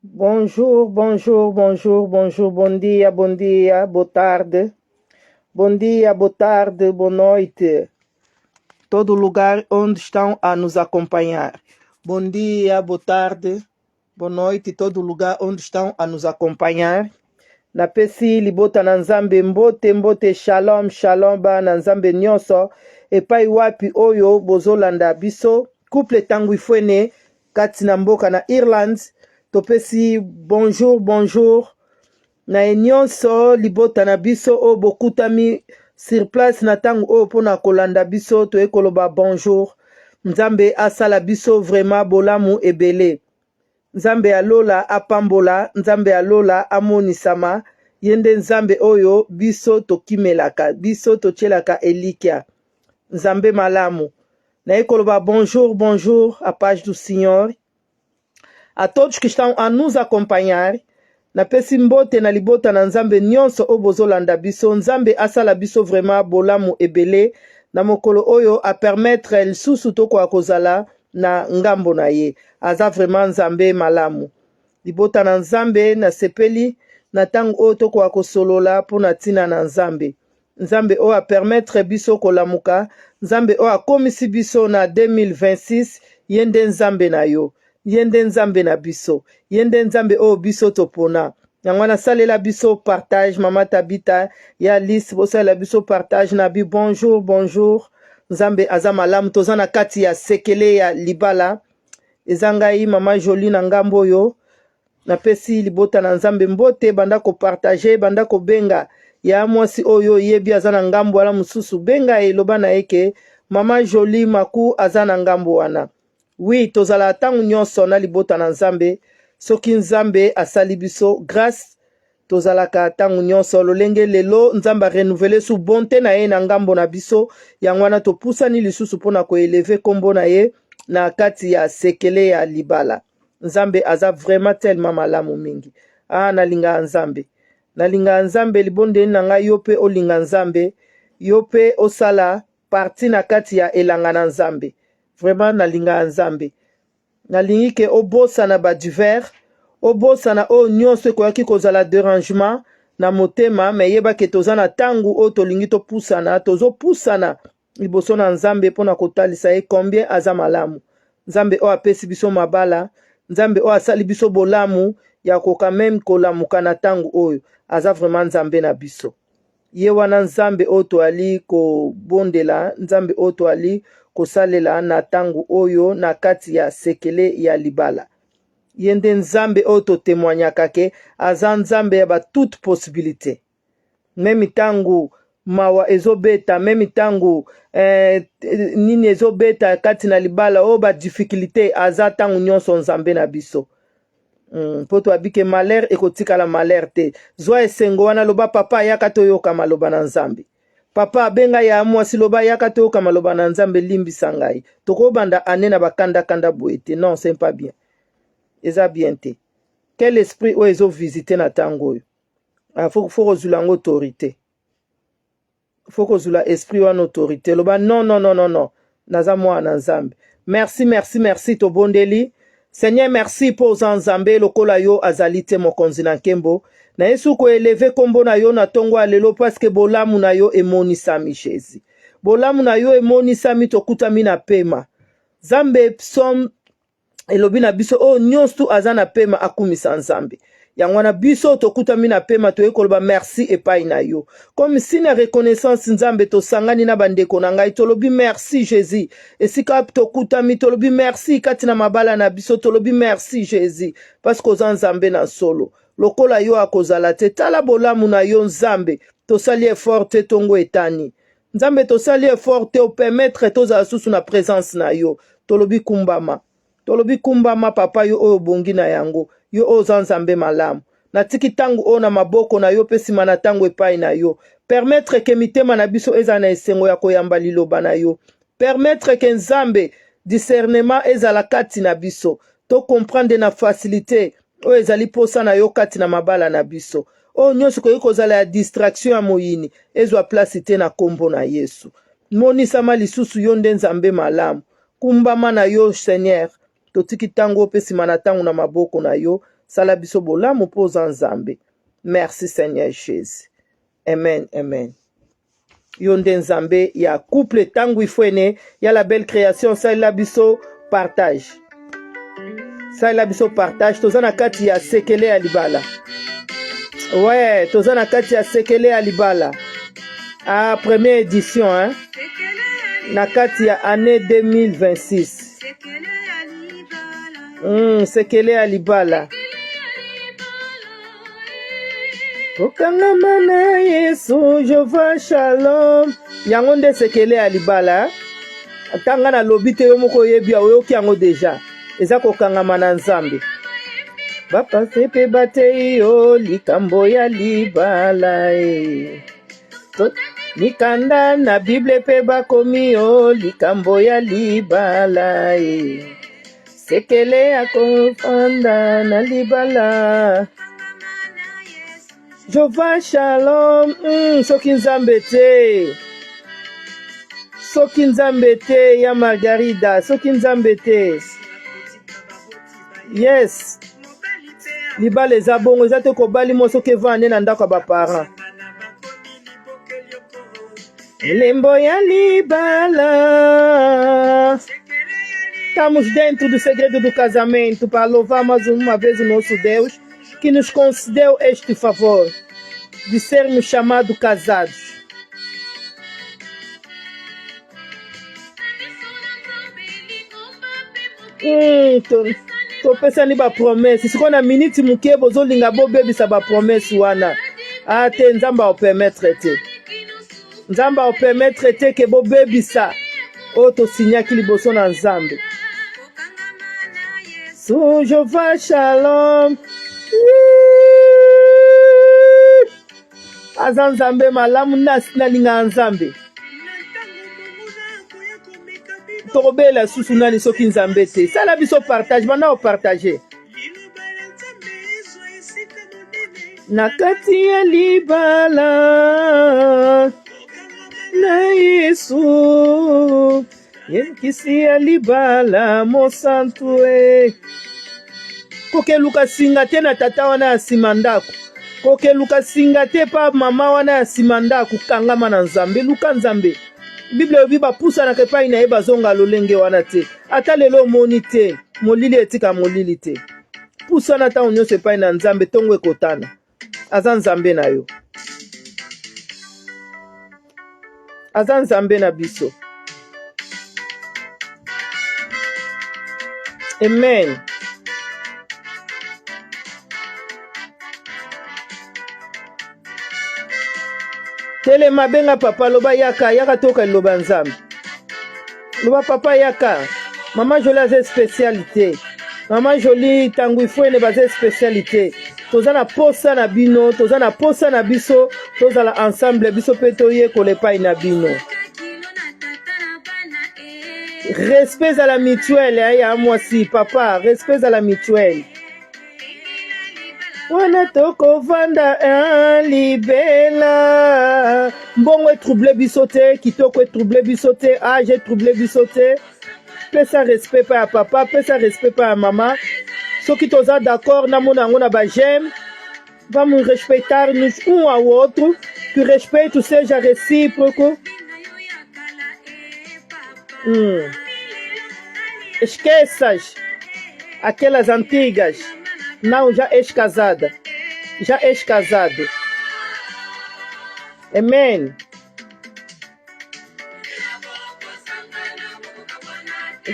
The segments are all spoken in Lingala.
Bonjour, bonjour, bonjour, bonjour, bom dia, boa tarde. Bom dia, boa tarde, boa noite. Todo lugar onde estão a nos acompanhar. Bom dia, boa tarde, boa noite, todo lugar onde estão a nos acompanhar. Na pesi libota na nzambe mbote mbote shalom shalom ba na nzambe nyonso epai wapi oyo bozolanda biso couple tangu ifwene kati na mboka na Ireland topesi bonjour bonjour na nyonso libota na biso o bokutami sur place na tangu oyo mpona kolanda biso toyekoloba bonjour. Nzambe asala biso vraiment bolamu ebele. Nzambe alola apambola, nzambe alola amonisama, yende nzambe oyo biso tokimelaka, biso totielaka elikia. Nzambe malamu. Na ekoloba bonjour, bonjour à paz do Senhor. A todos que estão a nos acompanhar, na pesi mbote na libota na nzambe nyonso o bozolanda biso, nzambe asala biso vraiment bolamu ebele, na mokolo oyo a permettre lisusu toko kozala na ngambo na ye. Aza vraiment nzambe malamu. Libota na nzambe na sepeli na tango oyo toko kosolola pona tina na nzambe. Nzambe oyo a permettre biso kolamuka, nzambe oyo akomisi biso na 2026, yende nzambe na yo. Yende nzambe na biso, yende nzambe oyo biso topona. Yangwana salela biso partage, mama Tabita, ya liste, bosalela biso partage na bi bonjour, bonjour. Nzambe aza malamu, toza na kati ya sekele ya libala. Ezangai mama Jolie na ngambo yo. Na pesi libota na nzambe mbote, banda ko partage, banda ko benga. Ya mwasi oyo yebi aza na ngambo wana mususu. Benga eloba na eke, mama Jolie maku aza na ngambo wana. Oui, tozala tangu nyonso na libota na nzambe, soki nzambe asali biso grâce, tozalaka tangu nyonso lolenge lelo nzambe renouveler su bonté na ye na ngambo na biso, yangwana topusani lisusu pona ko eleve kombo na ye na kati ya sekele ya libala. Nzambe aza vraiment tellement malamu mingi. Nalinga nzambe. Nalinga nzambe libonde na nga yo pe olinga nzambe, yo pe osala parti na kati ya elanga na nzambe. Vraiment nalinga nzambe. Nalingi ke obosa na ba divers, obosa na o nyonso ekoyaki kozala dérangement na motema, me yeba ke toza na tangu o tolingi topusana, tozopusana liboso na nzambe mpona kotalisa ye combien aza malamu. Nzambe o apesi biso mabala, nzambe o asali biso bolamu ya koka meme kolamuka na tangu oyo. Aza vraiment nzambe na biso. Ye wana nzambe o toali kobondela, nzambe o toali kosalela na tangu oyo na kati ya sekele ya libala. Yende nzambe o to témoignaka ke aza nzambe ya ba toute possibilité. Memi tangu mawa ezobeta, memi tangu nini ezobeta kati na libala o ba difficulté, aza tangu nyonso nzambe na biso. Poto abike malheur ekotikala malheur te. Zwa esengo wana loba papa yaka toyoka maloba na nzambe. Papa benga ya mwasi loba yaka toyoka maloba na nzambe limbisa ngai. Toko banda ane na bakanda kanda boete. Non, c'est pas bien. Eza bien te. Quel esprit o ezo visiter na tango yo? Faut kozula ngo autorité. Faut kozula esprit wana autorité. Loba non, non, non, non, non. Naza mwana nzambe. Merci, merci, merci to bondeli. Seigneur, merci pour nzambe lokola yo azalite mokonzi na nkembo. Na yesu ko eleve kombo na yo na tongo alelo parce que bolamu na yo emonisami Jésus. Bolamu na yo emonisami tokutami na pema. Nzambe psom elobi na biso o nyonso aza na pema akumisa nzambe. Yangwana biso tokutami na pema toyekoloba merci epai na yo. Comme si na reconnaissance nzambe tosangani na bandeko na ngai tolobi merci Jésus. Esika tokutami tolobi merci kati na mabala na biso tolobi merci Jésus. Parce que oza nzambe na solo. Lokola yo akozala te tala bolamu na yo nzambe. Tosali effort te tongo etani. Nzambe tosali effort te o permettre tozala susu na présence na yo. Tolobi kumbama. Tolobi kumbama papa yo oyo bongi na yango. Yo oza nzambe malamu. Na tiki tangu o na maboko na yo pesima na tangu epai na yo. Permettre ke mitema na biso eza na esengo ya koyamba liloba na yo. Permettre ke nzambe discernement ezala kati na biso. To comprendre na facilité o ezali posa na yo kati na mabala na biso. O nyonso koyi kozala ya distraction ya moyini. Ezwa place te na kombo na Yesu. Monisama lisusu yo nde nzambe malamu. Kumbama na yo Seigneur. Totiki tango pesima na tango na maboko na yo. sala biso bolamu poza nzambe. Merci Seigneur Jésus. Amen, amen. Yonde nzambe ya couple tangu ifwene ya la belle création sala biso partage. Sala biso partage tozana kati ya sekele ya libala. Ouais, tozana kati ya sekele ya libala. Ah, première édition hein. Na kati ya année 2026. Sekele ya libala. Kokangama na Yesu Jova Shalom. Yango nde sekele ya libala. Tanga na lobite yo moko yebi oyoki yango deja. Eza kokangama na nzambe. Bapa sepe bate yo likambo ya libala Nikanda na Bible pe bakomi yo likambo ya libala Sekele ya kofanda na libala. Jova Shalom. Soki nzambe te. Soki nzambe te ya Margarida. Soki nzambe te. Yes. Libala eza bongo eza te kobali mo soki evande na ndako ya baparent. Lembo ya libala. Estamos dentro do segredo do casamento para louvar mais uma vez o nosso Deus que nos concedeu este favor de sermos chamados casados. Tô pensando ba promessa. Se quando a minute muke bozolinga bo bebisa ba promesse wana. Te nzamba o permettre te. Nzamba o permettre te ke bo bebisa. Oto sinyaki liboso na nzambe. Su Jova Shalom. Aza nzambe malamu na linga nzambe. Tokobela susu nani soki nzambe te. Sala biso partage, bana o partager. Na kati ya libala na Yesu yemkisi ya libala mosantu koke luka singa te na tata wana ya nsima ndako. Koke luka singa te pa mama wana ya nsima ndako kangama na nzambe. Luka nzambe. Bible yobi bapusa na kepai na ye bazonga lolenge wana te. Ata lelo moni te. Molili etika molili te. Pusa na ta onyo sepai na nzambe tongo ekotana. Aza nzambe na yo. Aza nzambe na biso. Amen. Telema benga papa loba yaka toka loba nzambe. Loba papa yaka. Maman Jolie a ses spécialités. Maman Jolie tangu ifwene baze spécialité. Tozana posa na bino, tozana posa na biso, tozala ensemble biso pe toye kolepai na bino. Respect à la mutuelle, ya moi si papa, respect à la mutuelle. Wana toko vanda libela. Mbongo est troublé bisote, kitoko est troublé bisote, âge est troublé bisote. Peu ça respect pas à papa, peu ça respect pas à maman. Ceux qui sont d'accord, na ba j'aime, va me respecter nous un à l'autre, tu respectes tous ces gens réciproques. Esqueças aquelas antigas. Não, já és casada. Já és casado. Amém.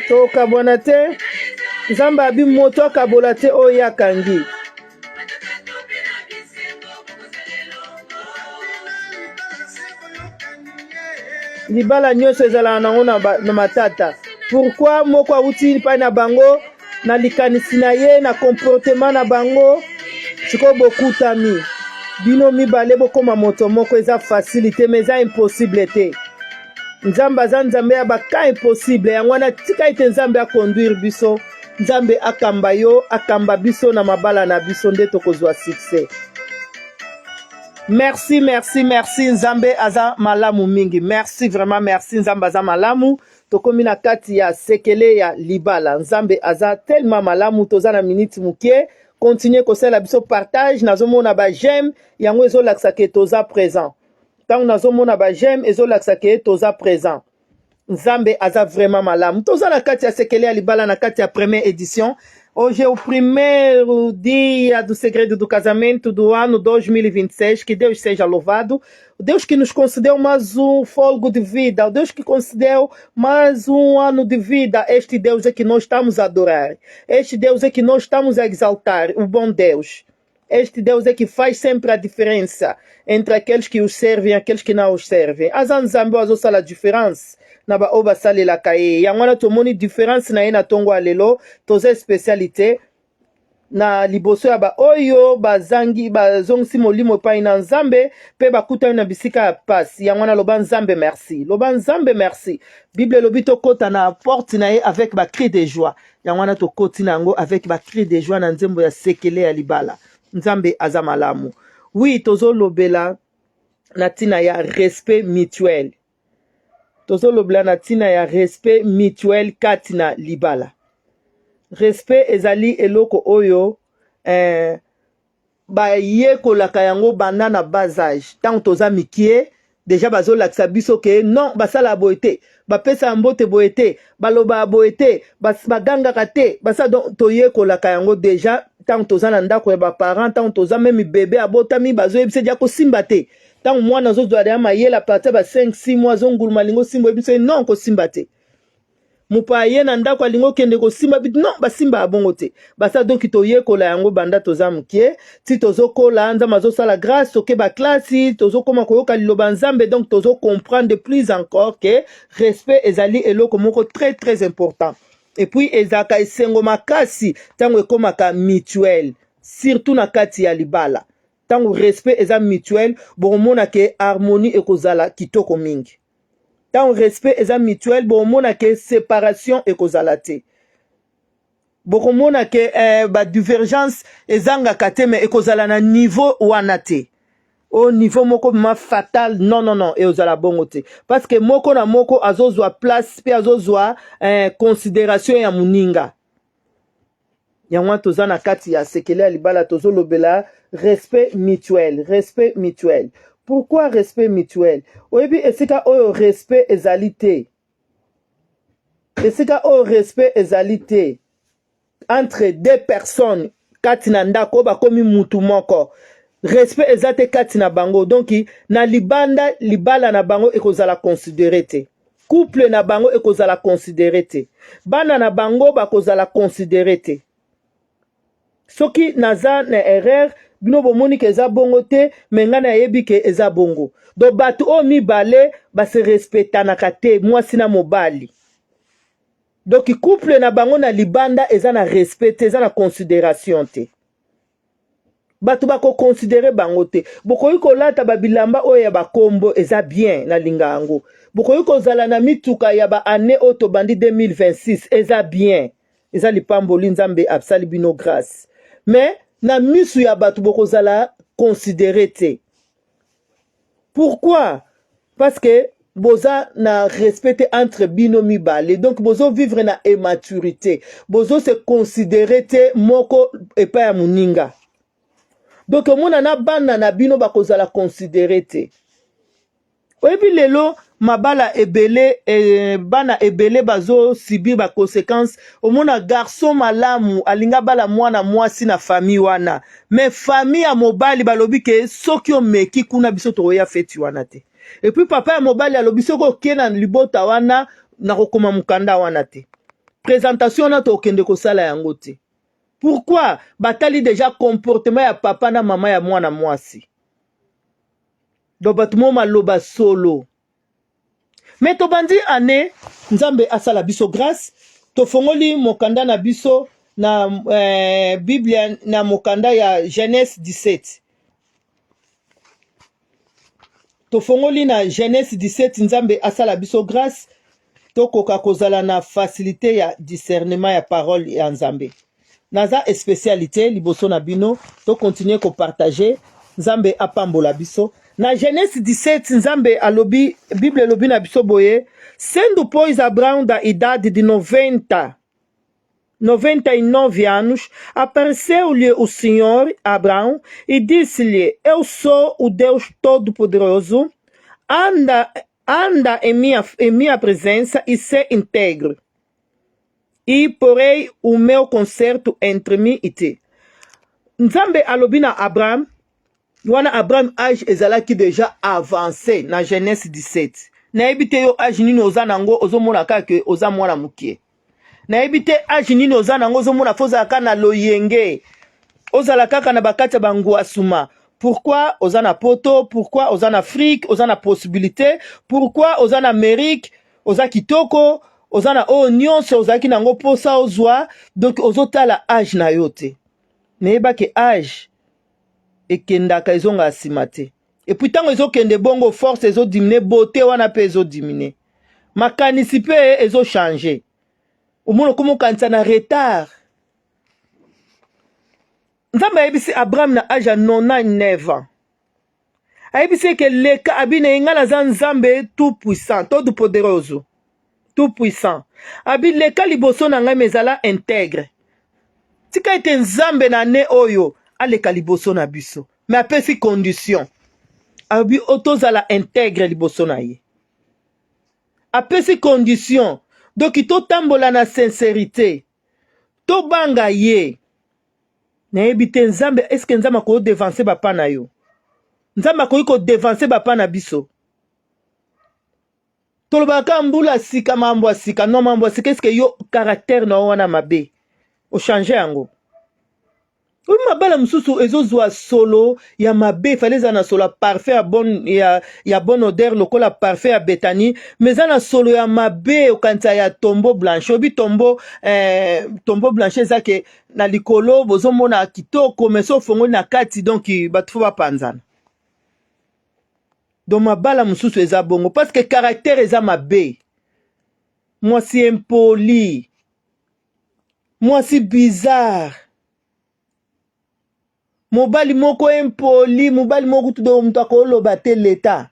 Toka bona te. Nzambe abi moto akabola te oyo akangi. Libala nyonso ezala nango na matata. Pourquoi moko awuti pa na bango na likanisi na ye na comportement na bango siko bokutami bino mibale bokoma moto moko eza facilité mais eza impossible te. Nzambe aza nzambe ya baka impossible yango wana tika ite nzambe akonduire biso, nzambe akamba yo akamba biso na mabala na biso nde tokozwa succès. Merci, merci, merci. Nzambe aza malamu mingi. Merci, vraiment merci. Nzambe aza malamu. Tokomi na kati ya sekele ya libala. Nzambe aza tellement malamu. Toza na minute mukie. continuer kosala biso partage nazomona ba j'aime yango ezolakisa ke toza présent ntango nazomona ba j'aime ezolakisa ke toza présent Nzambe aza vraiment malamu toza na kati ya sekele ya libala na kati ya première édition hoje o primeiro dia do segredo do casamento do ano 2026 que Deus seja louvado o Deus que nos concedeu mais fôlego de vida o Deus que concedeu mais ano de vida este Deus é que nós estamos a adorar este Deus é que nós estamos a exaltar o bom Deus este Deus é que faz sempre a diferença entre aqueles que os servem e aqueles que não os servem aza Nzambe azosala diferença na ba oba salela kaye yangwana tomoni différence na ye na tongo alelo toza spécialité na liboso ya ba oyo bazangi bazongisi molimo epai na Nzambe pe bakutani na bisika ya pasi yangwana loba Nzambe merci Bible lobi tokota na porte na ye avec ba cri de joie yangwana tokoti na yango avec ba cri de joie na nzembo ya sekele ya libala Nzambe aza malamu oui tozolobela na tina ya respect mutuel tozolobela na tina ya respect mutuel kati na libala respect ezali eloko oyo bayekolaka yango banda na bas âge ntango toza mikie deja bazolakisa biso ke non basala boye te bapesa mbote boye te baloba boye te bagangaka te basa donc toyekolaka yango deja ntango toza na ndako ya baparent ntango toza meme bebe abotami bazoyebisa dia kosimba te ntango mwana azozwa ya mayela partir ba 5-6 mois azonguluma lingo simba yebisa non kosimba te mupa ye na ndako alingo kende kosimba bit non basimba abongo te basa donc toyekola yango banda toza mukie ti tozokola Nzambe azosala grâce toke ba klasi tozokoma koyoka liloba Nzambe donc tozo comprendre de plus encore que respect ezali eloko moko très très important et puis ezaka esengo makasi tango ekomaka mutuel surtout na kati ya libala tango respect eza mutuel bomona ke harmonie ekozala kitoko mingi tango respect eza mutuel bomona ke séparation ekozala te bokomona ke ba divergence ezangaka te mais ekozala na niveau wana te au niveau moko ma fatal non ezala bongo te parce que moko na moko azozwa place pe azozwa considération ya muninga yango toza na kati ya sekele ya libala tozolobela respect mutuel pourquoi respect mutuel oyebi esika oyo respect ezali te entre deux personnes kati na ndako bakomi mutu moko respect eza te kati na bango donc na libala na bango ekozala considéré te couple na bango ekozala considéré te bana na bango bakozala considéré te soki naza na erreur bino bomoni ke eza bongo te me nga nayebi ke eza bongo donc bato oyo mibale base respectanaka te mwasi na mobali donc couple na bango na libanda eza na respect te eza na considération te bato bakoconsidere bango te bokoki kolata babilamba oyo ya bakombo eza bien na linga yango bokoki kozala na mituka ya baane oyo tobandi 2026 eza bien eza lipamboli Nzambe absali bino grâce mais na misu ya bato bokozala considéré te pourquoi parce que boza na respecté entre bino mibale donc bozo vivre na immaturité bozo se considérer te moko epa ya muninga donc mona na bana na bino bakozala considéré te oyebi lelo mabala ebele bana ebele bazo subir ba conséquences omona garçon malamu alinga bala mwana mwasi na famille wana mais famille ya mobali balobi ke soki omeki kuna biso toya feti wana te et puis papa ya mobali alobi soki okena libota wana na kokoma mukanda wana te présentation na to okende kosala yango te pourquoi batali déjà comportement ya papa na mama ya mwana mwasi do batmo maloba solo mais to bandi ane Nzambe asala biso grâce to fongoli mokanda na biso na Biblia na mokanda ya Genèse 17 to fongoli na Genèse 17 Nzambe asala biso grâce to koka kozala na facilité ya discernement ya parole ya Nzambe naza spécialité liboso na bino to continuer ko partager Nzambe apambola biso na Genèse 17 Nzambe alobi Bible alobi na biso boye sendo pois Abraão da idade de 90 99 anos, apareceu-lhe o Senhor Abraão e disse-lhe: Eu sou o Deus Todo-Poderoso, anda em minha presença e se íntegro, e porei o meu concerto entre mim e ti. Nzambe alobi na Abraham, wana Abraham âge ezalaki déjà avancé na Genèse 17. Nayebi te yo âge nini oza nango ozomona kaka oza mwana mukie. Nayebi te âge nini oza nango ozomona fo ozala kaka na loyenge, ozala kaka na bakati ya bangwasuma. Pourquoi oza na poto? Pourquoi oza na Afrique? Oza na possibilité? Pourquoi oza na Amérique? Oza kitoko? Oza na oyo nyonso ozalaki nango posa ozwa. Donc ozotala âge na yo te. Nayeba ke âge ekendaka ezonga nsima te. Et puis ntango ezokende bongo force ezodimine, beauté wana pe ezodimine. Makanisi pe ezochange. Omona komokanisa na retard. Nzambe ayebisi Abraham na âge ya 99 ans. Ayebisi ke leka abine ingala za Nzambe tout puissant, todo poderoso, tout puissant. Abi leka liboso na ngai mezala intègre. Tika ete Nzambe na ne oyo aleka liboso na biso. Mais apesi condition. Abi otozala intègre liboso na ye. Apesi condition. Donc totambola na sincérité. Tobanga ye. Nayebi te Nzambe, est-ce que Nzambe ko devancer bapa na yo? Nzambe ko devancer bapa na biso. Tolobaka mbula sika mambo sika, non mambo sika, est-ce que yo caractère na wana mabe? O changer yango. Oui, mabala mususu ezozwa solo ya mabe, fallait na solo parfait ya bonne odeur lokola parfait ya Bethany, mais na solo ya mabe okanta ya tombeau blanche. Obi tombeau blanche ezake na likolo bozomona kitoko mais so fongo na kati donc batu ba panzana. Donc mabala mususu eza bongo parce que caractère eza mabe. Moi si impoli. Moi si bizarre. Mobali moko impoli, mobali moko tudo mtu akoloba te l'État.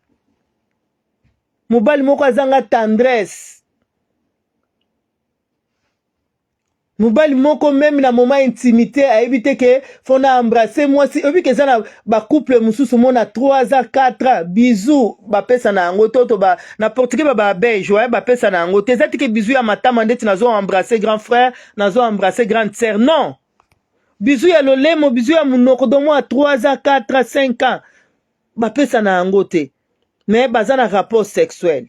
Mobali moko azanga tendresse. Mobali moko même na moment intimité a évité que fona embrasser moi si obi ke na ba couple mususu mona 3 ans 4 ans bisous ba pesa na ngo toto ba na portugais ba beige ouais ba pesa na ngo tezati ke bisous ya matama ndeti nazo embrasser grand frère nazo embrasser grande sœur non. Bisous ya lolemo, bisous ya munoko do moi 3 ans, 4 ans, 5 ans. Ba pesa na angote. Mais baza na rapport sexuel.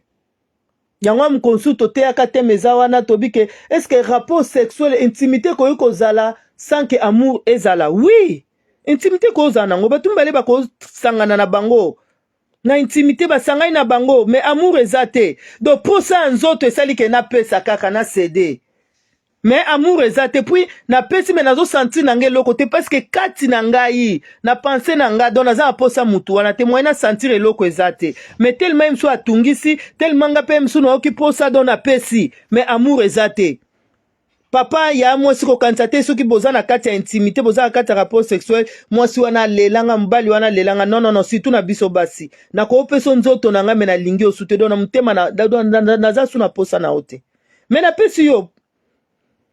Yango mkonsuto te akate mezawana tobike. Est-ce que rapport sexuel, intimité ko yuko zala sans que amour ezala? Oui. Intimité ko zana ngo batumbale bako sangana na bango. Na intimité ba sangai na bango, mais amour ezate. Do posa nzoto esali ke na pesa kaka na CD. Mais amour ezate puis na pesi me nazo sentir nange loko te parce que kati na ngai na penser na nga donc naza posa mutu wana te moyen na sentir eloko ezate mais tellement même so atungisi tellement nga pe msu na oki posa donc na pesi mais amour ezate papa ya moi siko kanisa te soki boza na kati ya intimité boza na kati ya rapport sexuel moi si wana lelanga mbali wana lelanga non surtout na biso basi na ko peso nzoto na nga me na lingi osute donc na mutema na naza su na posa na ote mais na pesi yo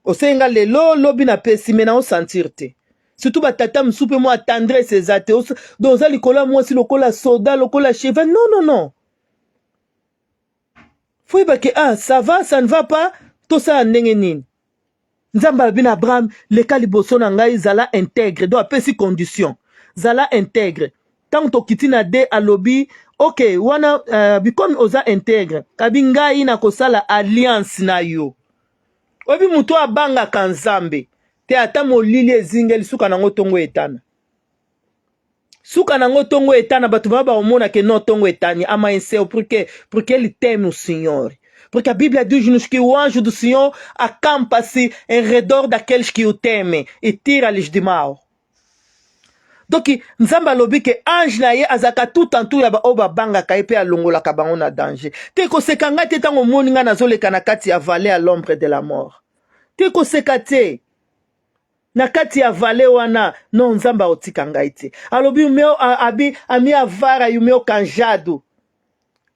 osenga lelo lobi na pesi mena o sentir te surtout batata msupe mo tendresse ezate donc za likola moi si lokola soda lokola cheval non faut ba ke ça va ça ne va pas tout ça ndenge nini nzamba bina Abraham le kaliboso na ngai zala intègre do apesi condition zala intègre tant to kitina de alobi OK wana become oza intègre kabi ngai na kosala alliance na yo. Obi mutu abanga kanzambe te ata molili ezingeli suka nango tongo etana. Suka nango tongo etana batu baba omona ke no tongo etani ama enseu porque ele teme o Senhor. Porque a Bíblia diz-nos que o anjo do Senhor acampa-se em redor daqueles que o temem e tira-lhes de mal. Donc nzamba lobi ke ange na ye azaka tout en tout ya ba oba banga ka pe alongola ka bango na danger. Te ko sekanga te tango moni nga nazoleka na kati ya vallée à l'ombre de la mort. Te ko sekate na kati ya vallée wana non nzamba otika ngai te. Alobi meo abi ami avara yumeo kanjado.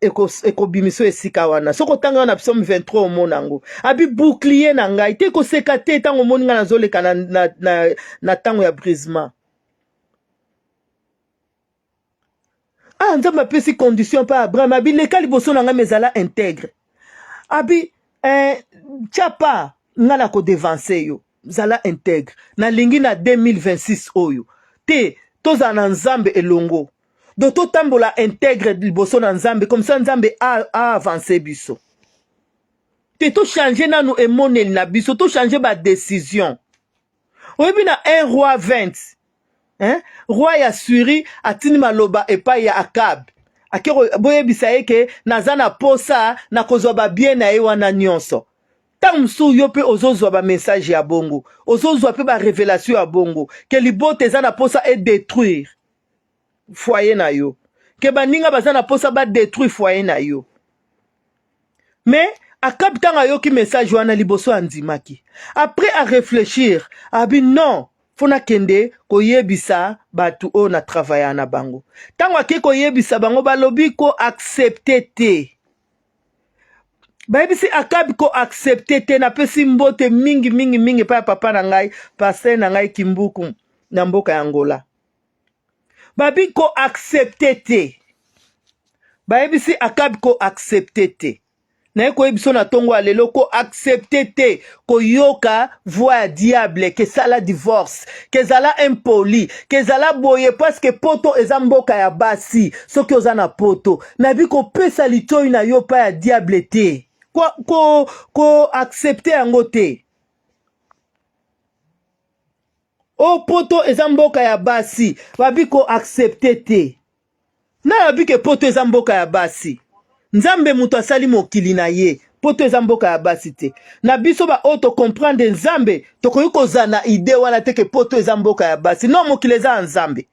eko bimiso esika wana soko tanga na psalm 23 omonango abi bouclier na ngai te ko seka te tango moninga nazoleka na tango ya brisement. Nzambe apesi condition pa Abraham abi leka liboso na ngai mezala intègre abi tchapa ngala ko devancer yo zala intègre na lingi na 2026 oyo te toza na Nzambe elongo do to tambola intègre liboso na Nzambe comme ça Nzambe a avancé biso te to changer nanu emoneli na biso to changer ba décision oyebi na 1 roi 20 roi ya Syrie atini maloba epai ya Akab akero boyebisa yeke naza na posa na kozwa ba bien na ye wana nyonso tamsu yo pe ozozwa ba message ya bongo ozozwa pe ba révélation ya bongo ke libote eza na posa et détruire foyer na yo ke baninga baza na posa ba détruire foyer na yo mais Akab tanga yoki message wana liboso andimaki après à réfléchir abi non fona kende koyebisa batu o na travailler na bango tango ake koyebisa bango balobi ko accepter te bayebisi Akab ko accepter te na pesi mbote mingi pa papa na ngai pasteur na ngai Kimbuku na mboka ya Angola babi ko accepter te bayebisi Akab ko accepter te na ko ebiso na tongo alelo ko accepter te ko yoka voix diable que ça la divorce que ça la impoli que ça la boye parce que poto ezamboka ya basi soki ozana poto na bi ko pesa litoi na yo pa ya diable te ko accepter yango te o poto ezamboka ya basi babi ko accepter te na bi ke poto ezamboka ya basi Nzambe muto asali mokili na ye poto eza mboka ya basi te na biso ba auto comprendre Nzambe tokoyi kozana idée wana te ke poto eza mboka ya basi non mokili eza Nzambe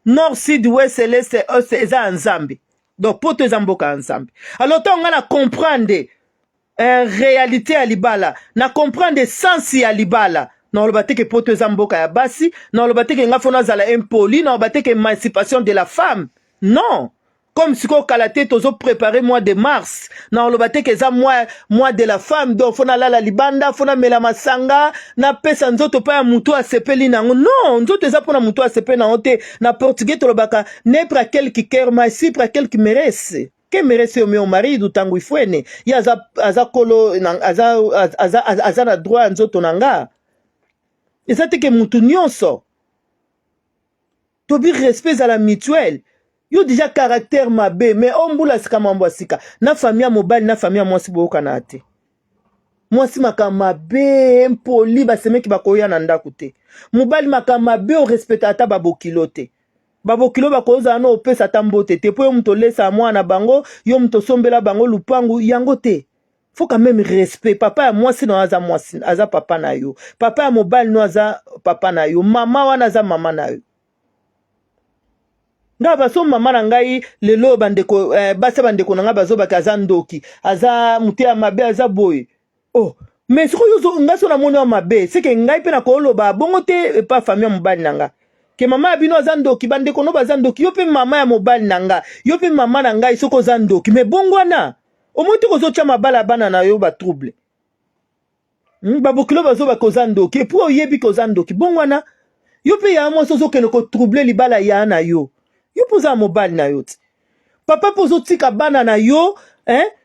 nord sud ouest l'est est eza Nzambe donc poto eza mboka ya Nzambe alors to ngana comprendre réalité ya libala na comprendre sens ya libala na oloba te ke poto eza mboka ya basi na oloba te ke ngafona zala impoli na oloba te ke émancipation de la femme non. Comme si on calate tozo préparer mois de mars na olobate que ça mois de la femme donc fona la libanda fona mela masanga na pesa nzoto pa ya mutu asepeli nango non nzoto eza pona mutu asepeli na ote na portugais tolobaka ne pra quelque cœur mais si pra quelque merece que merece o meu marido tango ifwene ya aza kolo aza na droit nzoto nanga eza te ke mutu nyonso tobi respect à la mutuelle yo déjà caractère mabe mais ombula sika mambo sika na famille mobile na famille mwasi boka na ate mwasi makama be impoli basemeki bakoya na ndaku te mobile makama be o respecta ata babokilo te babokilo bakoza na opesa tambote te po yo mto lesa mwana bango yo mto sombela bango lupangu yango te faut quand même respect papa ya mwasi no aza mwasi aza papa na yo papa ya mobile no aza papa na yo mama wana aza mama na yo nga baso mama na ngai lelo bandeko basa bandeko na nga bazo bakaza ndoki aza mutia mabe aza boy oh mais siko yo ngaso na moni wa mabe c'est que ngai pe na ko loba bongo te pa famille mobali nanga ke mama bino aza ndoki bandeko no baza ndoki yo pe mama ya mobali nanga yo pe mama na ngai soko za ndoki mais bongo na o moto ko zo tia mabala bana na yo ba trouble babokilo bazo bakoza ndoki pour yebi ko za ndoki bongo na yo pe ya mo so ke ko troubler libala ya na yo yo poza mobile na yo papa pozo tika bana na yo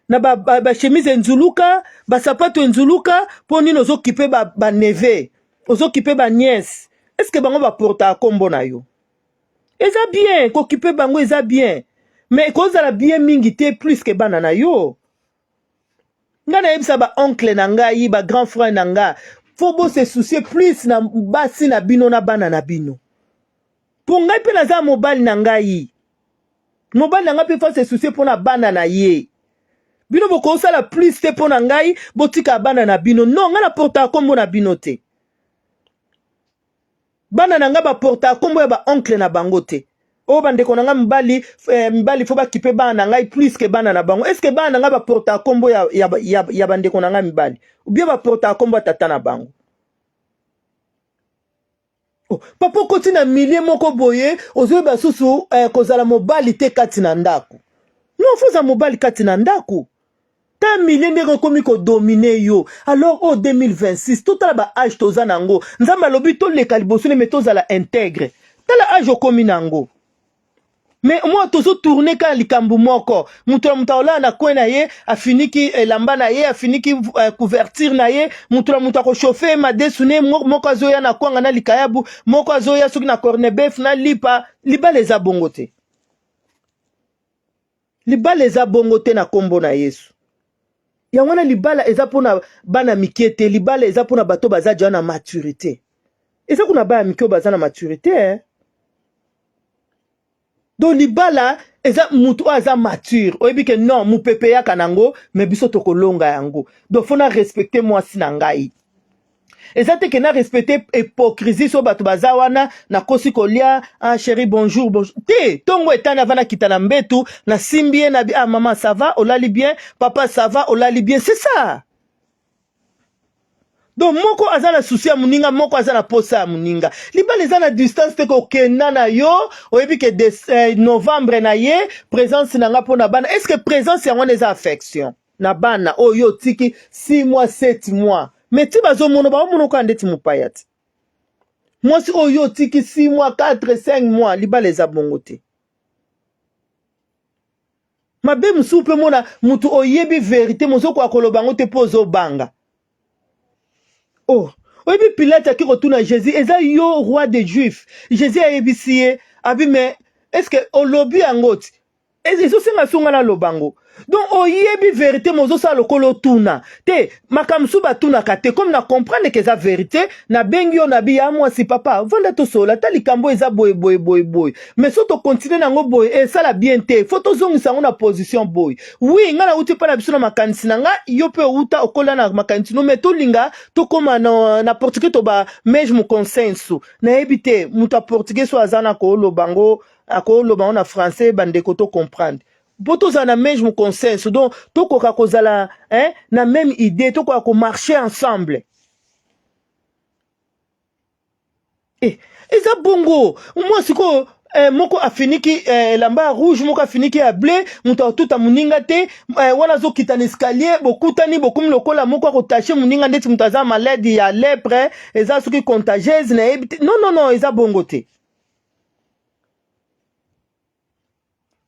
na ba chemise nzuluka ba sapato nzuluka po nino zo kipe ba neve ozo kipe ba nièce est-ce que bango ba porta kombo na yo eza bien ko kipe bango eza bien mais ko za la bien mingi te plus que bana na yo ngana yebisa ba oncle na ngai ba grand frère na nga faut bo se soucier plus na basi na bino na bana na bino. Pour ngai pe naza mobile na ngai. Mobile na ngai pe fa se soucier pona bana na ye. Bino boko sala plus te pona ngai botika bana na bino. Non, nga na porta kombo na bino te. Bana na nga ba porta kombo ya ba oncle na bango te. O bandeko na nga mbali fo ba kipe bana na ngai plus que bana na bango. Est-ce que bana na nga ba porta kombo ya bandeko na nga mbali? Ou bien ba porta kombo tata na bango? Oh, papa koti na milie moko boye ozoyeba susu kozala mobali te kati na ndako non foza mobali kati na ndako ta milie ndenge komi ko dominer yo alors au 2026 totala ba âge toza nango nzambe alobi toleka liboso me tozala intègre tala âge okomi nango mais moi tozo tourner ka likambu moko mutu ola na kwe na ye afiniki elamba na ye afiniki couverture na ye mutu ko chauffer madesune moko azoya na kwanga na likayabu moko azoya soki na cornebef na lipa libala eza bongo te libala eza bongo te na kombo na Yesu yango wana libala eza pona bana mikiete libala eza pona bato baza ja na maturité eza kuna bana mikio baza na maturité do libala eza mutu aza mature oyebi ke non mupepe ya kanango me biso tokolonga yango do fona respecter mwasi na ngai eza te ke na respecter hypocrisie so bato baza wana na kosi kolia ah chérie bonjour bonjour te tongo etana vana kitana mbetu na simbie na ah maman ça va olali bien papa ça va olali bien c'est ça donc moko aza na souci ya muninga moko aza na posa ya muninga libala eza na distance te kokenda na yo oyebi ke novembre na ye présence nanga mpo na bana est-ce que présence yango wana eza affection na bana oyo tiki 6 mois 7 mois mais ti bazomona baomona ka ndeti mopaya ti mwasi oyo tiki 6 mois 4 5 mois libala eza bongo te mabe mosusu mpe mona mutu oyebi vérité mozoko akoloba ngo te mpo ozobanga oh oyebi Pilate aki kotuna Jésus eza yo roi des juifs Jésus ayebisi ye abi mais est-ce que olobi yango ti ezosenga songa na lobango donc oyebi vérité mozosala lokolo tuna te makamsu batunaka te comme na comprendre que eza vérité na bengi yo na biya mwasi papa vanda tosola ta likambo eza boye mais so tokontinue nango boye esala bien te fo tozongisa yango na position boye oui nga na uti mpa na biso na makanisi na nga yo mpe outa okola na makanisi no mais tolinga tokóma na portugais toba mege mo consenso nayebi te moto ya portugais so aza na kooloba ngo akoloba na français bandeko to comprendre boto za na mege mo consenso donc tokoka kozala na même idée tokoka ko marcher ensemble eza bongo moi siko moko afiniki lamba rouge moko afiniki ya bleu muto atuta muninga te wana zo kitana escalier bokutani bokomi lokola moko akotache muninga ndeti muto aza malade ya lèpre eza soki contagieuse na yebi te non eza bongo te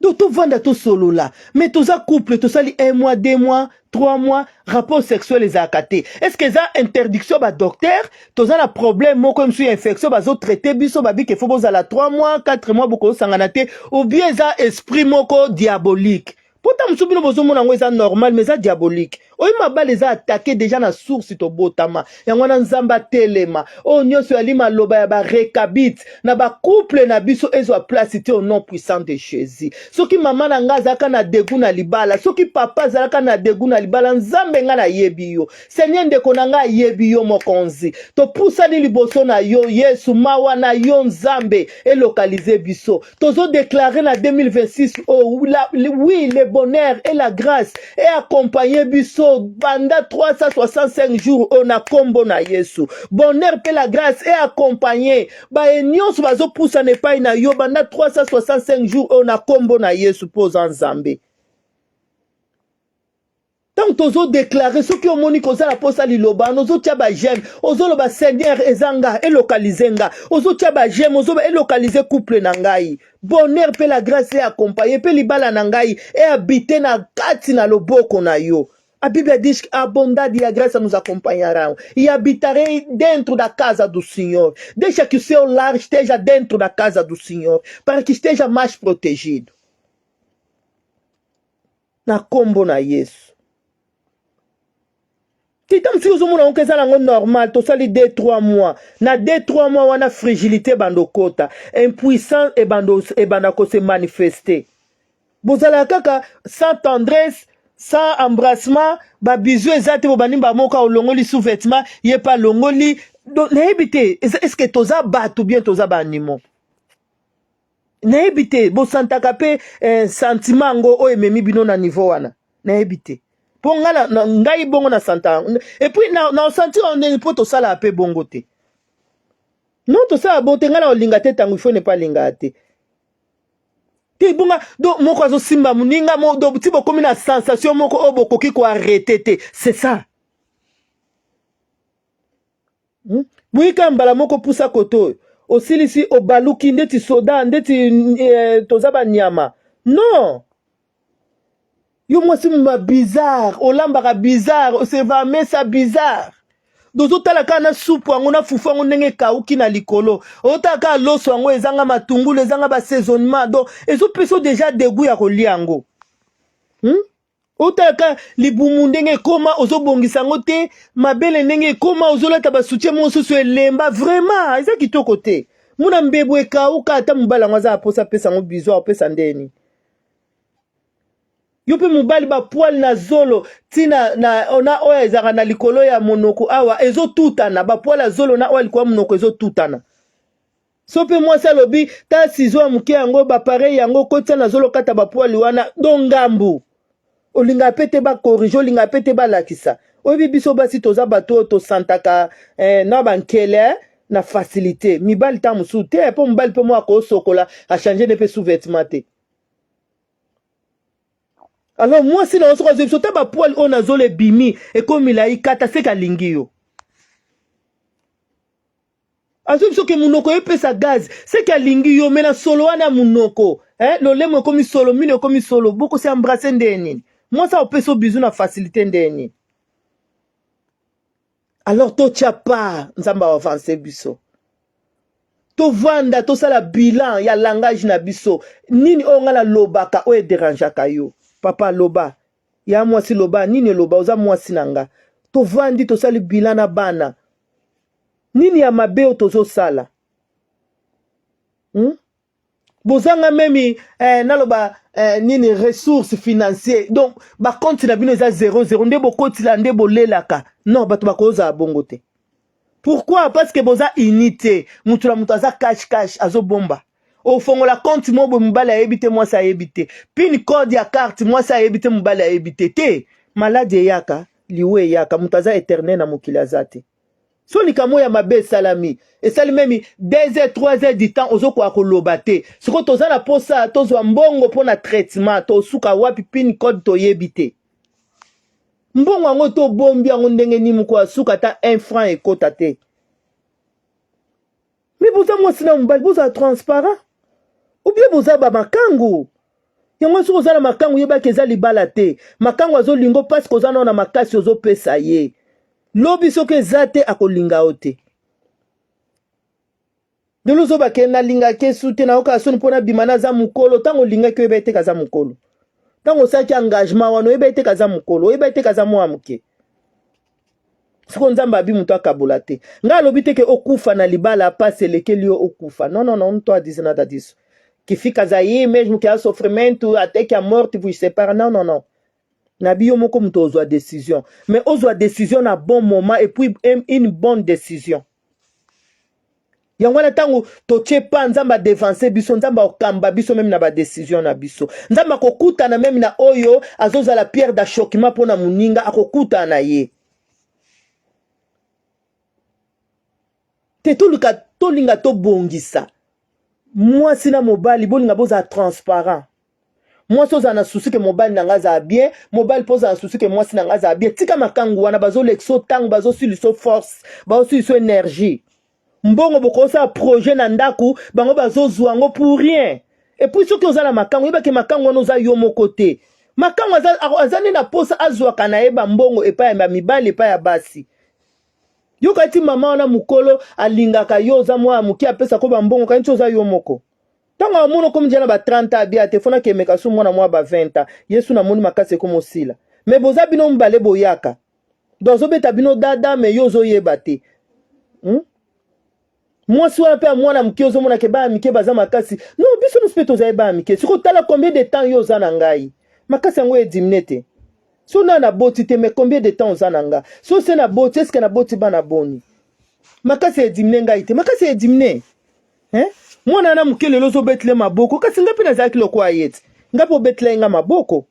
donc tout vanda tout solo là mais tout ça couple tout ça 1 mois 2 mois 3 mois rapport sexuel les akaté est-ce que ça interdiction ba docteur tout ça la problème mo comme si infection ba zo traiter biso ba bi que faut bozala 3 mois 4 mois boko sangana te ou bien ça esprit moko diabolique pourtant msubino bozo mona ngo eza normal mais ça diabolique oyi mabale eza attaqué déjà na source to botama yango na nzamba telema o nyonso ali maloba ya ba recabit na ba couple na biso ezo a place te au nom puissant de Jésus soki mama na nga zaka na degu na libala soki papa zaka na degu na libala nzambe nga na yebi yo Seigneur ndeko na nga yebi yo mokonzi to poussa ni liboso na yo Yesu mawa na yo nzambe et localiser biso tozo déclarer na 2026 oh oui le bonheur et la grâce et accompagner biso banda 365 jours on a combo na Yesu bonheur pe la grâce et accompagner ba nyonso bazo poussa ne pa na yo banda 365 jours on a combo na Yesu pose nzambe tant tozo déclarer ce qui omoni koza la posa liloba nozo tia ba j'aime ozo lo ba Seigneur ezanga et localiser nga ozo tia ba j'aime ozo ba localiser couple na ngai bonheur pe la grâce et accompagner pe libala na ngai et habiter na kati na loboko na yo. La Bible dit qu'abondante la grâce nous accompagnera. Il habiterait dentro da casa do Senhor. Deixa que o seu lar esteja dentro da casa do Senhor, para que esteja mais protegido. Na combo na Yesu. Kitam si uzumuna onkeza lango normal, to sali 2-3 mois. Na 2-3 mois wana fragilité bandokota. Impuissant et bandako se manifester. Bozala kaka sans tendresse, sans embrassement, ba bisou ezate bo banimba moka olongoli sous vêtement, yé pas longoli. Donc n'ébité, est-ce que toza bat ou bien toza ba animo? N'ébité, bo santaka pe sentiment ngo o ememi bino na niveau wana. N'ébité. Pour ngai bongo na santa. Et puis na sentir on est pour to sala pe bongo te. Non to sala bote ngala olinga te tangu il faut ne pas linga te. Ti bunga do moko azo simba muninga mo do ti bokomi na sensation moko o bokoki ko arrêter te. C'est ça. Buika mbala moko pusa koto. Osilisi obaluki ndeti soda ndeti tozaba nyama. Non. Yo mwasi mba bizarre, olambaka bizarre, osevame sa bizarre. Dozo talaka na soupe wango na fufu wango ndenge kauki na likolo. Otaka loso wango ezanga matungulu, ezanga ba saisonnement. Donc ezo peso déjà dégoût ya kolia yango. Otaka libumu ndenge koma ozo bongisa ngo te, mabele ndenge koma ozo lata ba soutien mosusu elemba vraiment, eza kitoko te. Muna mbebwe kauka ata mubala ngwaza aposa pesa ngo bizo apesa ndeni. Yope mubali ba poil na zolo tina na ona oya ezaka na likolo ya monoko awa ezo tutana ba poil na zolo na oya likolo monoko ezo tutana. Sope mwasa lobi ta sizo muke yango ba pareil yango kotia na zolo kata ba poil wana dongambu. Olinga pete ba corriger olinga pete ba lakisa. Obi biso basi toza bato to santaka na bankele na facilité. Mibali ta musu te po mibali pe mo ko sokola a changer ne pe sous-vêtement te. Alors moi si na osoka zebso ta ba poil on azole bimi e comme il a ikata se ka lingio. Azebso ke munoko epesa gaz se ka lingio mena solo wana munoko. Lo lemo komi solo mine komi solo boko se embrasser ndeni. Moi ça opeso bizu na facilité ndeni. Alors to tchapa nzamba avancer biso. To vanda to sala bilan ya langage na biso. Nini ongala lobaka o e dérangeaka yo. Papa loba, ya mwasi loba, nini loba, oza mwasi nanga. To vandi to sali bilana bana. Nini ya mabeo tozo sala. Bozanga memi, naloba, nini ressources financières. Donc, ba compte na bino eza 0-0. Ndebo koti la ndebo lelaka. Non, bato bako oza abongote. Pourquoi? Parce que boza unité. Mutula mutu aza cash, azo bomba. Au fond, la compte mobo mbala ebite moi ça ebite. Pin code ya carte moi ça ebite mbala ebite te. Malade yaka liwe yaka mutaza éternel na mokili azate. So likamo ya mabe salami. Et sali memi 2 heures 3 heures du temps ozo kwa kolobate. Siko toza na posa tozo mbongo pona traitement to suka wapi pin code to yebite. Mbongo ngo to bombi ngo ndenge ni mko suka ta 1 franc ekota te. Mais boza moi sina mbali boza transparent. Ou bien boza ba makangu. Yango so kozala makangu yeba keza libala te. Makangu azo lingo parce kozana na makasi ozo pesa ye. Lobi soke zate akolinga ote. De lozo ba kena linga ke sute na oka soni pona bimana za mukolo tango linga ke yeba te kaza mukolo. Tango saki engagement wano yeba te kaza mukolo, yeba te kaza mwa muke. Siko nzamba bi muto akabola te. Nga lobi te ke okufa na libala passe lekeli yo okufa. Non, on to a dit nada disso. Que fica aí mesmo que há sofrimento até que a morte vos separe. Non. Nabi yomo comme tu oses décision. Mais ose décision à bon moment et puis une bonne décision. Yangwana tango toche pa nzamba dévancer biso nzamba okamba biso même na ba décision na biso. Nzamba kokuta na même na oyo azoza la pierre d'achoppement pona muninga akokuta na ye. Te tolinga to bongisa. Moi sina mobile bolinga boza transparent. Moi soza na souci que mobile nanga za bien, mobile poza na souci que moi sina nga za bien. Tika makangu wana bazo lexo tang bazo sur so force, bazo sur so énergie. Mbongo boko sa projet na ndaku, bango bazo zwango pour rien. Et puis ceux qui oza na makangu, yeba ke makangu wana oza yo moko te. Makangu azani na posa azwaka na yeba mbongo epa ya mibali epa ya basi. Yo kati mama wana mukolo alingaka yo za mwa muki apesa ko ba mbongo kanti oza yo moko. Tango amono comme jana ba 30 abia te fona ke meka su mwana mwa ba 20 Yesu na moni makase ko mosila. Me boza bino mbale boyaka. Dozo beta bino dada me yo zo yeba te. Moi si wana pe mwana muki ozo mona ke ba mike baza makasi. Non biso no speto za ba mike. Siko tala combien de temps yo za na ngai. Makasi ngo edimnete. So na boti te mais combien de temps ozananga? So c'est na boti est-ce que na boti bana boni? Makasi edimne ngai te. Makasi edimne. Mwana na mukele lozo betle maboko kasi ngapi na zaki loko ayet. Ngapo betle nga maboko.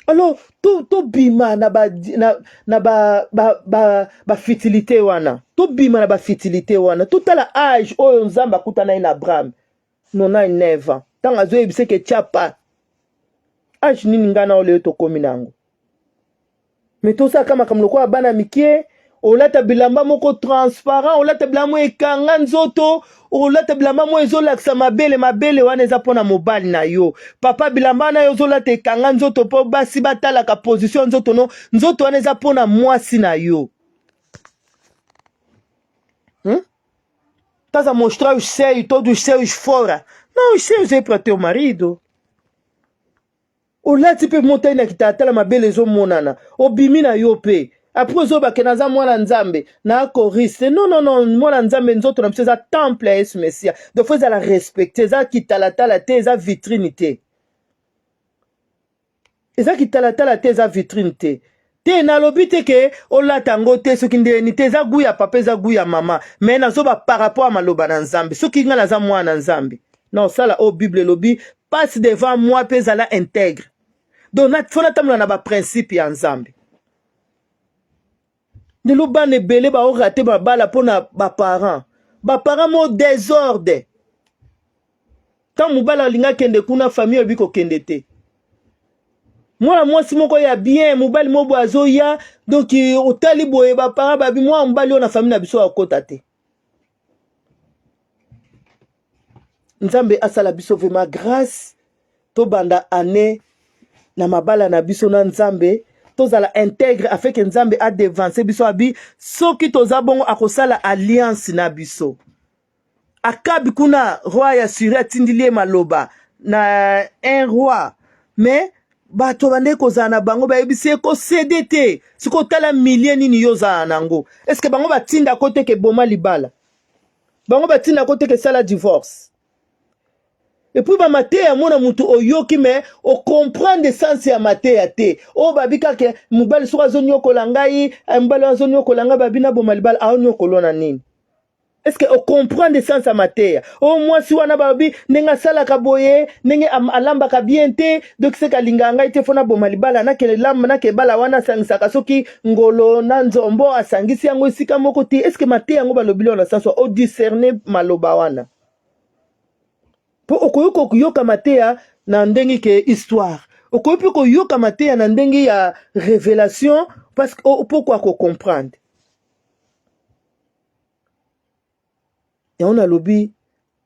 Alors to bima na ba fertilité wana. To bima na ba fertilité wana. Tout à la âge oyo nzamba kuta na ina Abraham. Non na never. Tant azo ebise ke chapa. Age nini ngana ole to kominango. Mais tout ça kama kamloko bana mikie, olata bilamba moko transparent, olata bilamba ekanga nzoto, olata bilamba mo ezolakisa mabele wana eza pona mobali na yo. Papa bilamba na yo zolata ekanga nzoto po basi batalaka position nzoto no, nzoto wana eza pona mwasi na yo. Estás a mostrar os seios, todos os seios fora. Não, os seios é para teu marido. O lá tipo monta na kitatala mabele zo monana. O bimina yope. Après zo ba kenaza mwana nzambe na choriste. Non, mwana nzambe nzoto na pesa temple à ce messia. De fois à la respecter, za kitalatala te za vitrine te. Eza kitalatala te za vitrine te. Te na lobi te ke o la tango te soki ndeni te za guya papa za guya mama. Mais na zo ba par rapport à maloba na nzambe. Soki nga na za mwana nzambe. Non, ça la au Bible lobby passe devant moi pesa la intègre. Donc fona tamla na ba principe ya nzambe. De lo ba ne belé ba o raté ba bala pona ba parents. Ba parents mo désordre. Tant mubala linga kende kuna famille obiko kende te. Moi si moko ya bien mubali mo boazo ya donc otali boye ba parents ba bi moi mubali ona famille na biso akota te. Nzambe asala biso vraiment grâce to banda année na mabala na biso na nzambe tozala intègre afin que nzambe a devancé biso abi soki toza bongo akosala alliance na biso akabi kuna roi ya Syrie atindilie maloba na un roi mais bato bande kozala na bango bayebisi ko cédé te siko tala milliers nini yoza nango est-ce que bango batinda kote ke boma libala bango batinda kote ke sala divorce. Et puis ba mateya mona mutu oyoki me o comprendre sens ya mateya te. O babika ke mubali soka zonyo kolangai, mbali zonyo kolanga babina bo malibal a onyo kolona nini. Est-ce que o comprendre sens ya mateya? O moi si wana babi nenga sala ka boye, nenge alamba ka bien te, donc se ka linganga ite fona bo malibala na ke lamba na ke bala wana sangisaka soki ngolo na nzombo asangisi yango esika moko te. Est-ce que mateya ngo balobilo na sens o discerner maloba wana? Po okoyoko kuyoka mateya na ndengi ke histoire. Okoyoko kuyoka mateya na ndengi ya révélation parce que pourquoi ko comprendre. Ya on a lobi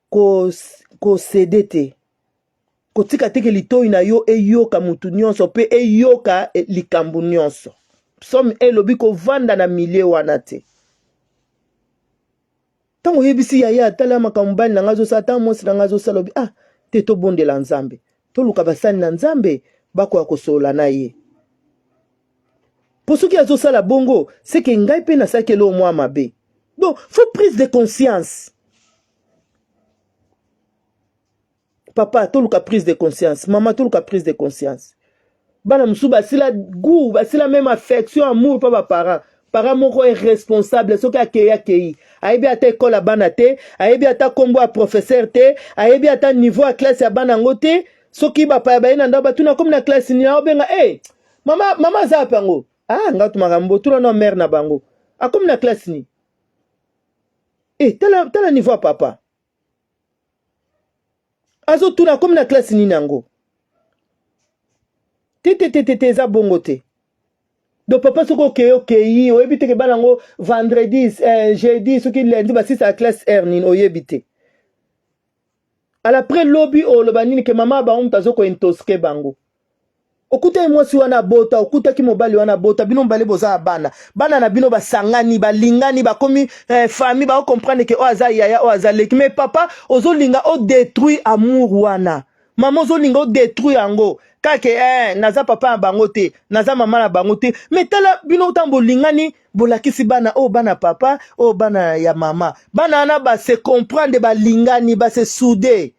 ko cédé te. Ko tika teke litoi na yo eyoka mutu nyonso pe eyoka likambu nyonso. Psalm lobi ko vanda na milieu wana te. Tango yebisi yaya tala makambani na ngazo sa tango mosi na ngazo sa lobi te to bonde la nzambe to luka basani na nzambe bako ya kosola na ye poso ki azo sala bongo c'est que ngai pe na sakelo o mwa mabe donc faut prise de conscience papa to luka prise de conscience maman to luka prise de conscience bana musu basila goût basila même affection amour pa ba parents para moko est responsable soki akei ayebi ata école ya bana te ayebi ata kombo ya professeur te ayebi ata niveau ya classe ya bana ngo te soki bapaya baye na ndako batuna komi na classe ni aobenga mama aza pango nga tumaka mbo tuna na mère na bango akomi na classe ni tala niveau ya papa azotuna komi na classe ni nango te eza bongo te. Donc papa soko okei oyebite ke bana ngo vendredi jeudi soki lundi basisa la classe R nini oyebite. Après lobby oloba nini ke mama ba mutazo ko intoske bango. Okuta mwasi wana bota okuta ki mobali wana bota bino mbale boza bana. Bana na bino basangani balingani bakomi famille ba comprendre ke o aza yaya o aza leki mais papa ozolinga o détruire amour wana. Maman ozolinga o détruire yango. Kake naza papa na bango te naza mama na bango te mais tala bino tambo lingani bolakisi bana bana papa bana ya mama bana na ba se comprendre ba lingani ba se souder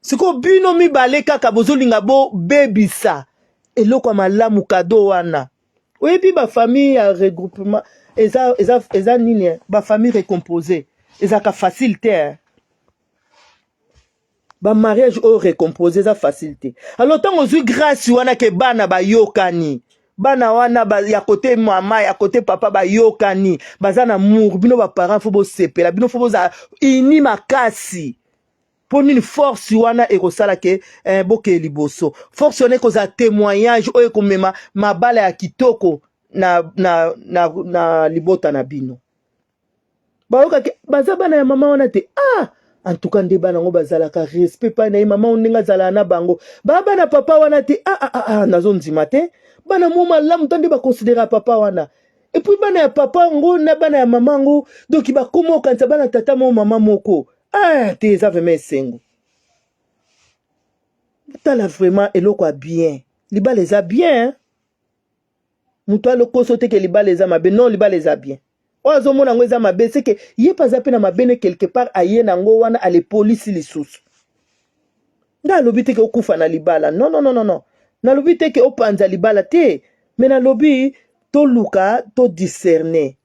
siko bino mibale kaka bozolinga bo bebisa eloko malamu kado wana oyebi ba famille ya regroupement eza nini ba famille recomposée ezaka facile te ba mariage au récomposé za facilité. Alors tant on grâce wana ke bana ba yokani. Bana wana ba ya côté mama ya côté papa ba yokani. Bazana mour bino ba parents fo bo sepela bino fo bo za ini makasi. Pour une force wana ekosala ke boke liboso. Force wana koza témoignage oyo komema mabala ya kitoko na libota na bino. Baoka ke baza bana ya mama wana te. En tout cas nde bana ngo bazalaka respect pa na ye mama ondenga zala na bango. Baba na papa wana te. Nazo ndima te. Bana mo malamu tande ba considérer papa wana. Et puis bana ya papa ngo na bana ya mama ngo donc ba komo kanza bana tata mo mama moko. Te eza vraiment sengo. Tala vraiment eloko bien. Liba les a bien. Muto lo koso te ke liba les a mabe. Non, liba les a bien. Oazo mona ngo eza mabe c'est que yé pas zape na mabene quelque part aye na ngo wana ale police lisusu. Nga lobi te ke okufa na libala. Non. Na lobi te ke opanza libala te. Mais na lobi to luka to discerner.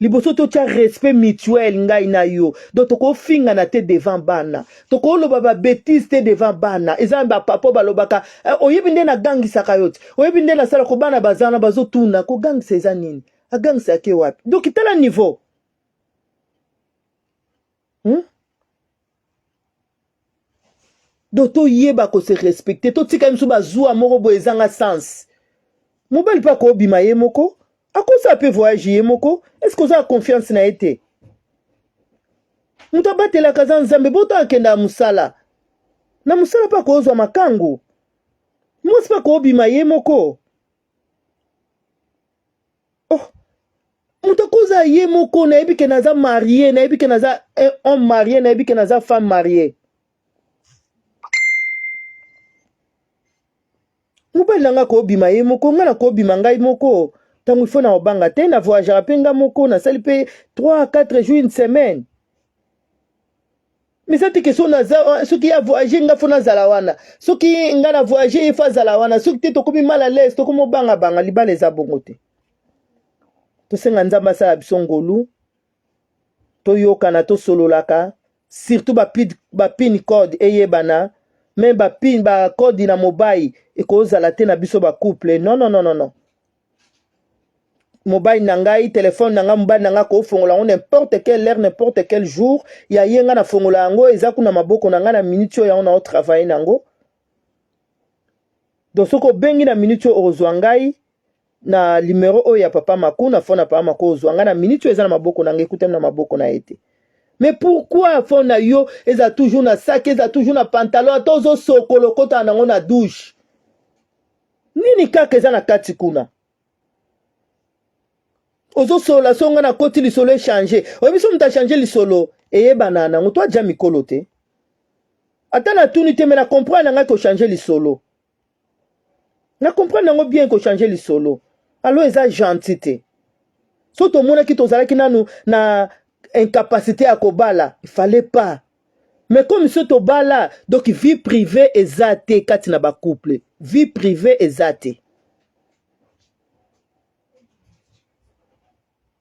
Liboso to tia respect mutuel ngai na yo. Donc toko finga na te devant bana. Toko lo baba bêtise te devant bana. Eza ba papo balobaka oyebi nde na gangisa kayoti. Oyebi nde na sala ko bana bazana bazo tuna ko gangisa eza nini? A gangisa ke wapi? Donc itala niveau. Donc to yeba ko se respecter. To tika msu bazua moko bo ezanga sens. Mobile pa ko bima ye moko. A quoi ça peut voyager moko? Est-ce que vous avez confiance na été? Muta bate la kaza nzambe bota akenda musala. Na musala pa ko ozwa makangu. Mwasi pa ko bima ye moko. Muta koza ye moko na ebi ke naza marié, na ebi ke naza homme marié, na ebi ke naza femme mariée. Mobile nanga ko bima ye moko, nga na ko bima ngai moko. Tango il faut na obanga te na voyager apenga moko na sali pe 3 à 4 jours une semaine. Mais ça te question na ceux qui a voyagé nga fona zalawana. Ceux qui nga na voyager il faut zalawana. Ceux qui te to komi mal à l'aise to komo banga banga liba les abongote. To senga nzamba sa bisongolu. To yokana to sololaka. Surtout ba pin code eyebana. Même ba pin ba code na mobile e ko zala te na biso ba couple. Non. Mobile nangai, téléphone nanga mobile nanga ko fongola ngo n'importe quelle heure, n'importe quel jour, ya yenga na fongola ngo ezaku na maboko nanga na minute ya ona o travailler nango. Donc soko bengi na minute ozwa ngai na numéro o ya papa Maku na fona papa Maku ozwa nga na minute eza na maboko nanga écoutez na maboko na été. Mais pourquoi fona yo eza toujours na sac, eza toujours na pantalon, tozo sokolo kota nango na douche. Nini kaka eza na kati kuna? Ozo sola songa na koti lisolo changer. Oyebi so mta changer lisolo eye banana ngo to aja mikolo te. Ata na tuni te me na comprendre nga ko changer lisolo. Na comprendre ngo bien ko changer lisolo. Alors eza gentil te. So to mona ki tozala ki nanu na incapacité à kobala, il fallait pas. Mais comme ce to bala, donc vie privée ezate kati na ba couple. Vie privée ezate.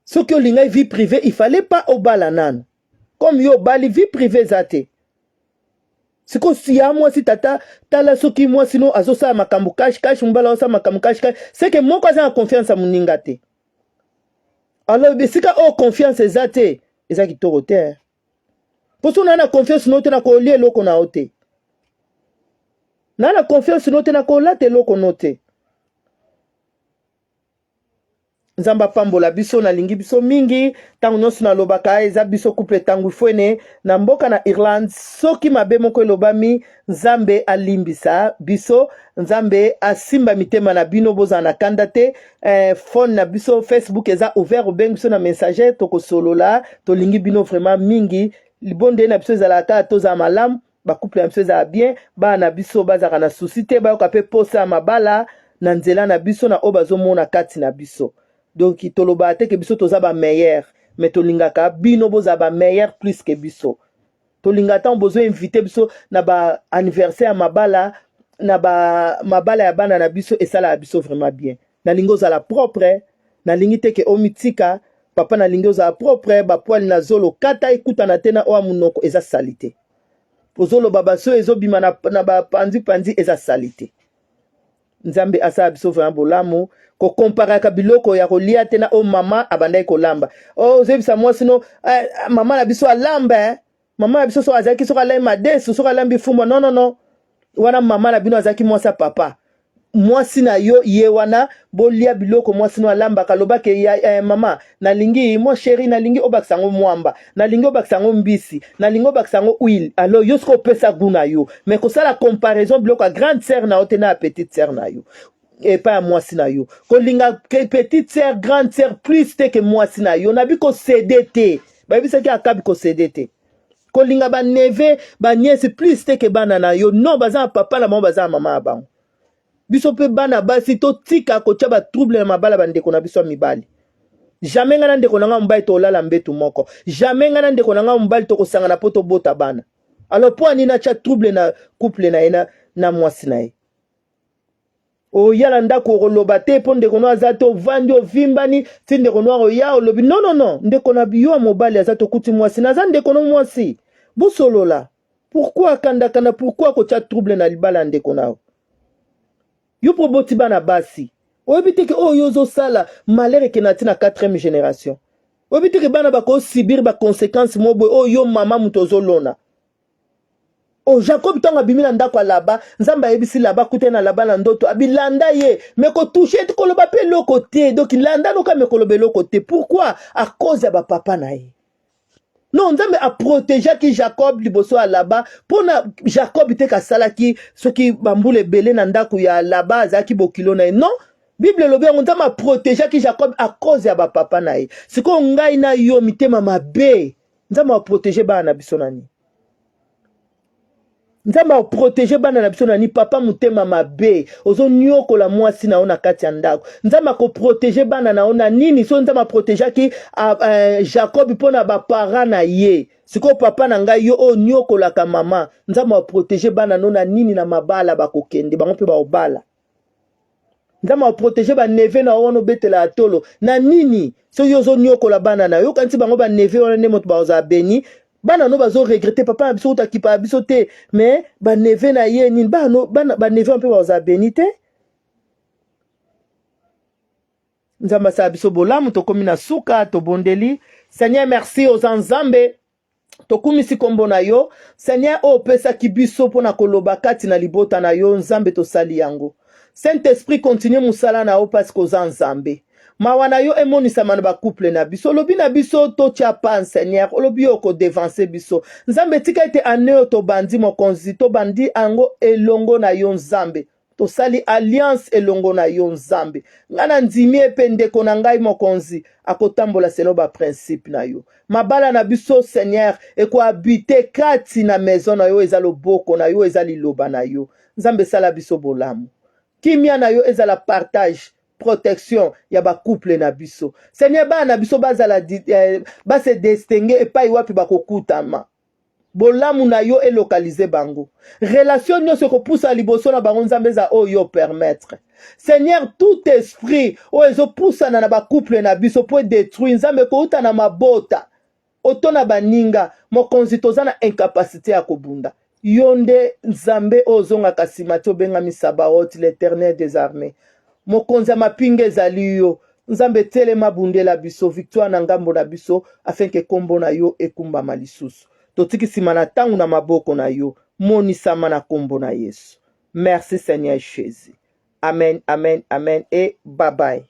Ce que l'ingay vie privée, il fallait pas au balanan. Comme yo bali vie privée zate. C'est que si à moi si tata tala ce qui moi sinon azosa makambu cash mbala osa makambu cash c'est que moi quoi ça confiance à mon ningate. Alors besika oh confiance zate ezaki torote. Pour ça on a confiance note na ko lié loko na ote. Na la confiance note na ko late loko note. Nzamba pambola biso na lingi biso mingi tangu nyonso na lobaka eza biso couple tangu fwene na mboka na Irlande soki mabe moko elobami nzambe alimbisa biso nzambe asimba mitema na bino boza na kanda te phone na biso Facebook eza ouvert obeng biso na messager toko solola to lingi bino vraiment mingi libonde na biso ezalaka toza malamu ba couple na biso eza bien ba na biso bazaka na souci te ba yoka pe posa mabala na nzela na biso na obazo mona kati na biso. Donc toloba te ke biso toza ba meilleur mais tolingaka bino boza ba meilleur plus que biso tolingata on besoin inviter biso na ba anniversaire mabala na ba mabala ya bana na biso esala ya biso vraiment bien na lingo za la propre na lingite ke omitika papa na lingo za propre ba poil na zolo kata ekuta na tena o amunoko eza salite ozolo baba so ezobima na ba pandi eza salite nzambe asa biso vraiment bolamu ko compara ka biloko ya kolia tena o mama abandai kolamba o zebisa moi sino mama na biso alamba Maman biso so azaki so kala madesu so kala bifumba non non non. Wana maman na bino azaki mwasa papa. Mwasi na yo ye wana bolia biloko mwasi no alamba kaloba ke ya mama nalingi mo chéri nalingi obaksango mwamba nalingi obaksango mbisi nalingi obaksango huile alors yo sko pesa guna yo mais ko sala comparaison biloko a grande sœur na otena a petite sœur na yo et pas mwasi na yo ko linga ke petite sœur grande sœur plus te que mwasi na yo na bi ko CDT ba bisa ki akabi ko CDT ko linga ba neve ba nièce plus te que bana na yo non baza papa la mama baza mama abango biso pe bana basi to tika ko tshaba trouble na mabala bandeko na biso mibali jamais ngana ndeko nanga mbali to lala mbetu moko jamais ngana ndeko nanga mbali to kosanga na poto bota bana alors po ani na tcha trouble na couple na ena na mwasi na ye o yala ndako koloba te po ndeko no azato vandi ovimbani ti ndeko no ya olobi non non non ndeko na biyo mobali azato kuti mwasi na za ndeko no mwasi busolola pourquoi kanda pourquoi ko tcha trouble na libala ndeko nao yo proboti bana basi oyebite ke oyo yozo sala malere ke na tina 4e génération oyebite ke bana bako subir ba conséquences mobo oyo mama mutozo lona o Jacob tanga bimina ndako alaba nzamba yebisi laba kutena laba na ndoto abilanda ye mais ko toucher to koloba pe le côté donc landa no ka me kolobe le côté pourquoi à cause ya ba papa na ye non nzambe a protéger ki Jacob liboso alaba pona Jacob te ka sala ki soki bambule belé na ndako ya laba azaki bokilo na non Bible lobi nzambe a protéger ki Jacob à cause ya ba papa na ye siko ngai na yo mitema mabe nzambe a protéger bana biso nani nzambe a protéger bana na biso nani papa mutema mabe ozo nyoko la mwasi na ona kati ya ndako nzambe ko protéger bana na ona nini so nzambe a protéger ki Jacob pona ba para na ye siko papa na ngai yo o nyoko la ka mama nzambe a protéger bana nona nini na mabala bakokende bango pe ba obala nzambe a protéger ba neve na ono betela atolo na nini so yo zo nyoko la bana na yo kanti bango ba neve wana ne moto ba oza beni bana no bazo regretter papa na biso utakipa biso te mais ba neve na ye nini bana ba neve un peu baza benite nzamba sa biso bolamu to komi na suka to bondeli Seigneur merci aux nzambe to kumisi kombo na yo Seigneur o pesa kibiso pona koloba kati na libota na yo nzambe to sali yango Saint-Esprit continue musala na o parce que aux nzambe mawana yo emonisa mana ba couple na biso lobi na biso to tia pan Seigneur lobi yo ko devancer biso nzambe tika ete aneo to bandi mokonzi to bandi ango elongo na yo nzambe to sali alliance elongo na yo nzambe ngana ndimi ependeko na ngai mokonzi akotambola selo ba principe na yo mabala na biso Seigneur eko habiter kati na maison na yo eza loboko na yo eza liloba na yo nzambe sala biso bolamu kimia na yo eza la partage protection ya ba couple na biso Seigneur ba na biso bazala ba se distinguer epai wapi bakokutama bolamu na yo e localiser bango relation nyonso kopousa liboso na bango nzambe za oyo permettre Seigneur tout esprit o ezopousa na ba couple na biso po détruire nzambe kouta na mabota otona baninga mokonzi toza na incapacité ya kobunda yonde nzambe ozonga kasimati obenga misabaot l'Éternel des armées mokonzi mapinga ezali yo nzambe telema bundela biso victoire na ngambo na biso afin ke kombo na yo ekumbama lisusu totikisima na tangu na maboko na yo monisama na kombo na Yesu merci Seigneur Jésus amen amen amen et bye bye.